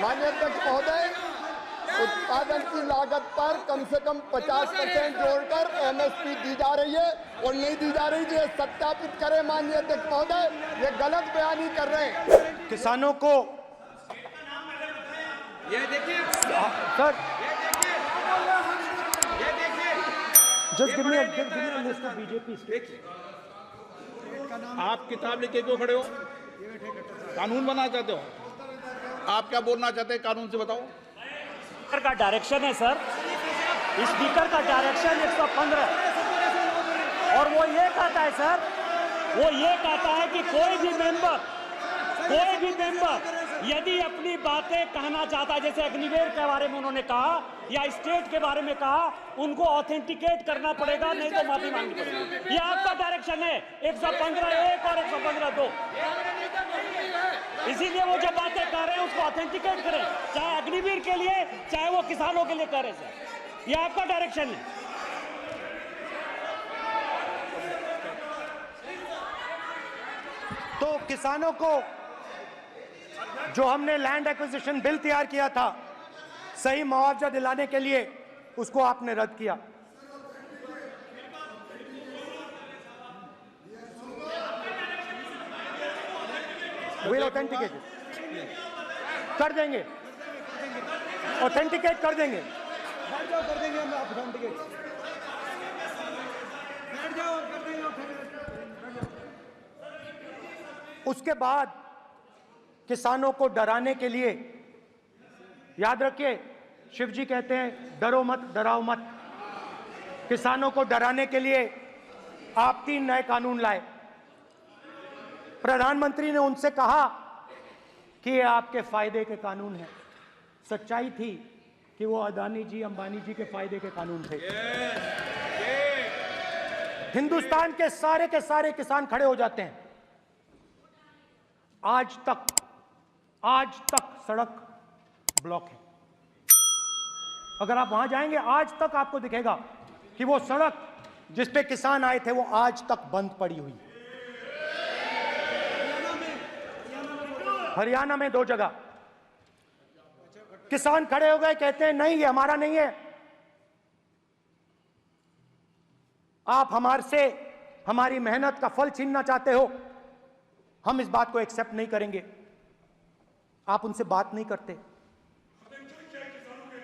माननीय अध्यक्ष महोदय, उत्पादन की लागत पर कम से कम 50% जोड़कर एमएसपी दी जा रही है और नहीं दी जा रही है, सत्यापित करें माननीय अध्यक्ष महोदय, ये गलत बयानी कर रहे हैं। किसानों को ये देखिए sir, just give me a list of BJP. आप किताब लेके क्यों खड़े हो? कानून बनाना चाहते हो? आप क्या बोलना चाहते हैं? कानून से बताओ। स्पीकर का डायरेक्शन है सर, स्पीकर का डायरेक्शन 115, और वो ये कहता है सर, वो ये कहता है कि कोई भी मेंबर यदि अपनी बातें कहना चाहता है, जैसे अग्निवीर के बारे में उन्होंने कहा या स्टेट के बारे में कहा, उनको ऑथेंटिकेट करना पड़ेगा, नहीं तो माफी मांगनी पड़ेगी। ये आपका डायरेक्शन है 115(1) और 115(2). इसीलिए वो जो बातें कह रहे हैं उसको ऑथेंटिकेट करें, चाहे अग्निवीर के लिए चाहे वो किसानों के लिए कह रहे सर, ये आपका डायरेक्शन है। तो किसानों को जो हमने लैंड एक्विजिशन बिल तैयार किया था सही मुआवजा दिलाने के लिए, उसको आपने रद्द किया। विल ऑथेंटिकेट कर देंगे, ऑथेंटिकेट कर देंगे, कर देंगे हम ऑथेंटिकेट, बैठ जाओ, कर देंगे ऑथेंटिकेट। उसके बाद किसानों को डराने के लिए, याद रखिए शिव जी कहते हैं डरो मत डराओ मत, किसानों को डराने के लिए आप 3 नए कानून लाए। प्रधानमंत्री ने उनसे कहा कि ये आपके फायदे के कानून हैं। सच्चाई थी कि वो अदानी जी अंबानी जी के फायदे के कानून थे। हिंदुस्तान के सारे किसान खड़े हो जाते हैं। आज तक सड़क ब्लॉक है। अगर आप वहां जाएंगे आज तक आपको दिखेगा कि वो सड़क जिस पे किसान आए थे वो आज तक बंद पड़ी हुई है। हरियाणा में 2 जगह किसान खड़े हो गए, कहते हैं नहीं ये हमारा नहीं है, आप हमारे से हमारी मेहनत का फल छीनना चाहते हो, हम इस बात को एक्सेप्ट नहीं करेंगे। आप उनसे बात नहीं करते,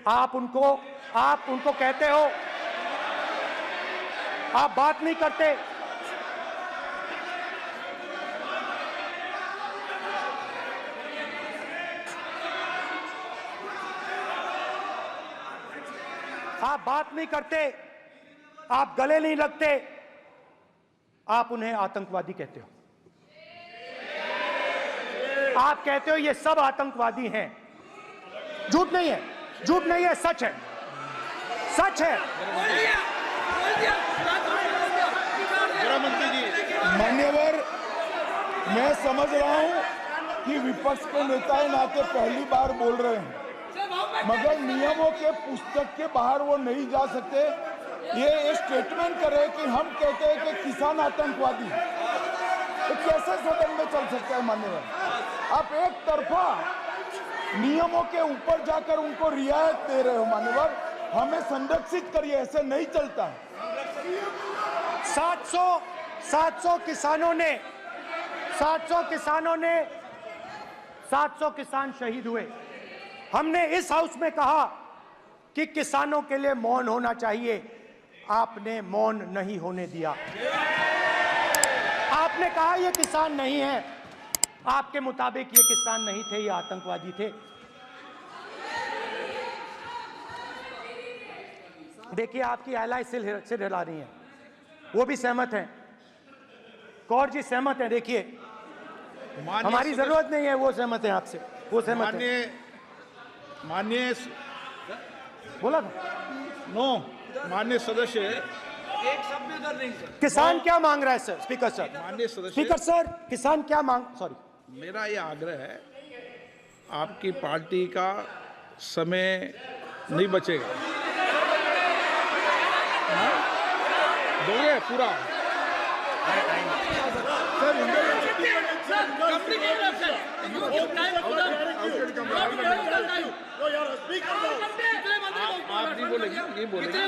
आप उनको कहते हो, आप बात नहीं करते। आप बात नहीं करते, आप गले नहीं लगते, आप उन्हें आतंकवादी कहते हो। आप कहते हो ये सब आतंकवादी हैं। झूठ नहीं है, झूठ नहीं है, सच है, सच है। गृहमंत्री जी, मान्यवर, मैं समझ रहा हूं कि विपक्ष के नेता नाते पहली बार बोल रहे हैं, मगर नियमों के पुस्तक के बाहर वो नहीं जा सकते। ये स्टेटमेंट करे कि हम कहते हैं कि किसान आतंकवादी, तो कैसे सदन में चल सकता है मान्यवर? आप एक तरफा नियमों के ऊपर जाकर उनको रियायत दे रहे हो मान्यवर, हमें संरक्षित करिए, ऐसे नहीं चलता। 700 किसान शहीद हुए। हमने इस हाउस में कहा कि किसानों के लिए मौन होना चाहिए, आपने मौन नहीं होने दिया। आपने कहा ये किसान नहीं है, आपके मुताबिक ये किसान नहीं थे, ये आतंकवादी थे। देखिए आपकी एलाय सिर हिला रही हैं, वो भी सहमत हैं, कौर जी सहमत हैं। देखिए हमारी जरूरत नहीं है, वो सहमत है आपसे, वो सहमत है। माननीय बोला था नो, माननीय सदस्य, एक शब्द में कर देंगे। किसान क्या मांग रहा है सर? स्पीकर सर, माननीय सदस्य, स्पीकर सर, किसान क्या सॉरी, मेरा ये आग्रह है, आपकी पार्टी का समय नहीं बचेगा। दोगे पूरा? आप नहीं बोलेंगे, ये बोलेंगे।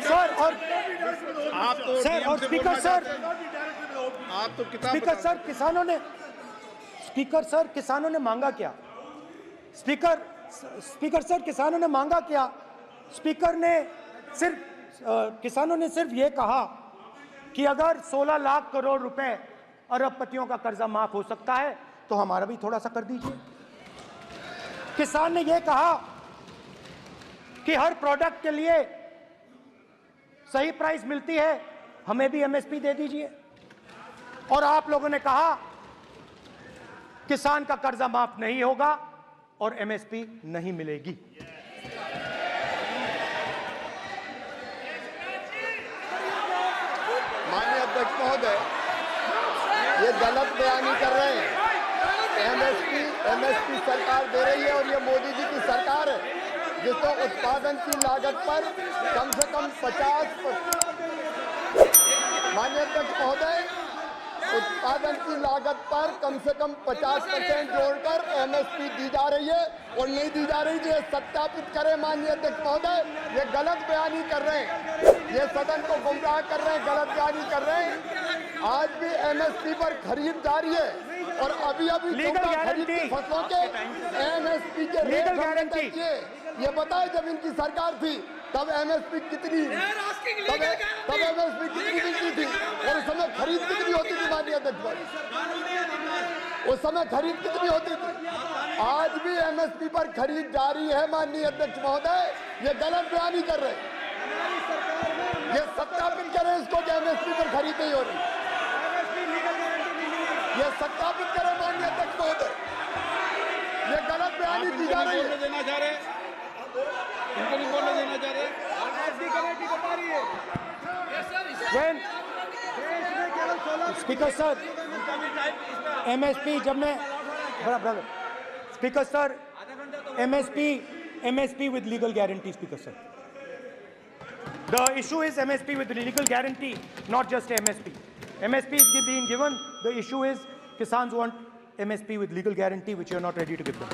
सर और आप तो सर नियम और से स्पीकर बोलना सर आप तो किताब स्पीकर सर किसानों ने मांगा क्या? स्पीकर सर किसानों ने मांगा क्या? स्पीकर ने सिर्फ किसानों ने सिर्फ ये कहा कि अगर 16 लाख करोड़ रुपए अरबपतियों का कर्जा माफ हो सकता है तो हमारा भी थोड़ा सा कर दीजिए। किसान ने यह कहा कि हर प्रोडक्ट के लिए सही प्राइस मिलती है, हमें भी एमएसपी दे दीजिए। और आप लोगों ने कहा किसान का कर्जा माफ नहीं होगा और एमएसपी नहीं मिलेगी। माननीय अध्यक्ष महोदय, ये गलत बयानी कर रहे हैं। एमएसपी सरकार दे रही है और ये मोदी जी की सरकार है जिसको उत्पादन की लागत पर कम से कम 50। माननीय अध्यक्ष महोदय, उत्पादन की लागत पर कम से कम 50% जोड़कर एमएसपी दी जा रही है और नहीं दी जा रही। ये सत्यापित करें माननीय अध्यक्ष महोदय, ये गलत बयानी कर रहे हैं, ये सदन को गुमराह कर रहे हैं, गलत बयानी कर रहे हैं। आज भी एमएसपी पर खरीद जारी है और अभी लीगल गारंटी फसलों के एमएसपी के रेट हमने तय किए। ये बताए जब इनकी सरकार थी तब एमएसपी कितनी मिलती थी और उस समय खरीद कितनी होती थी माननीय अध्यक्ष, उस समय खरीद कितनी होती थी। आज भी एमएसपी पर खरीद जारी है माननीय अध्यक्ष महोदय, ये गलत बयानी कर रहे हैं। ये सत्यापित करें इसको कि एमएसपी पर खरीद नहीं हो रही, ये सत्यापित करें माननीय अध्यक्ष महोदय, ये गलत बयानी की जा रही है। देना चाह रहे, इनको नहीं बोलने देना चाह रहे। स्पीकर सर एमएसपी जब मैं speaker sir MSP with legal guarantee, Speaker sir. The issue is MSP with legal guarantee, not just MSP. MSP is being given. The issue is Kisans want MSP with legal guarantee, which you are not ready to give them.